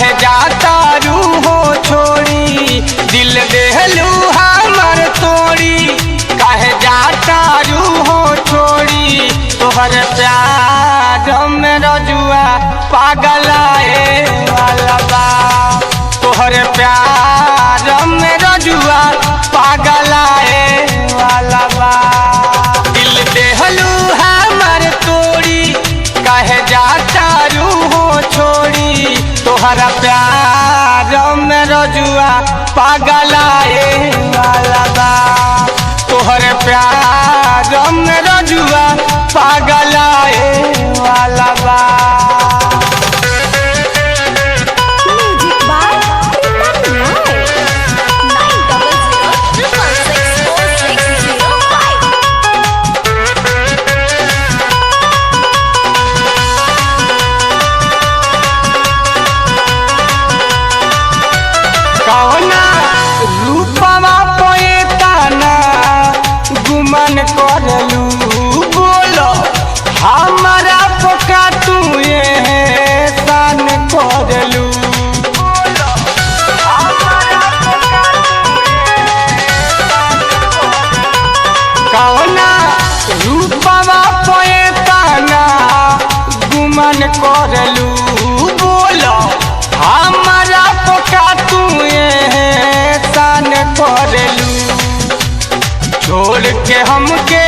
काहे जाता रूहो छोड़ी, दिल देहलू हमर तोड़ी। काहे जाता रूहो छोड़ी, तोहर प्यार में रजुआ पागलाए वाला बा। तोहर प्यार में रजुआ पागलाए वाला बा। दिल देहलू हमर तोड़ी, काहे जाता रूहो छोड़ी। तोहरा प्यार में रजुआ पागलाए वाला बा। तोहर प्यार में रजुआ पागलाए वाला बा। कौना रूपवा पोएताना गुमान करलू, बोलो हमारा पोका तू एहसान करलू। कौना रूपवा पोएताना गुमान करलू, बोलो हमारा पोका तू एहसान करलू। छोड़ के हमके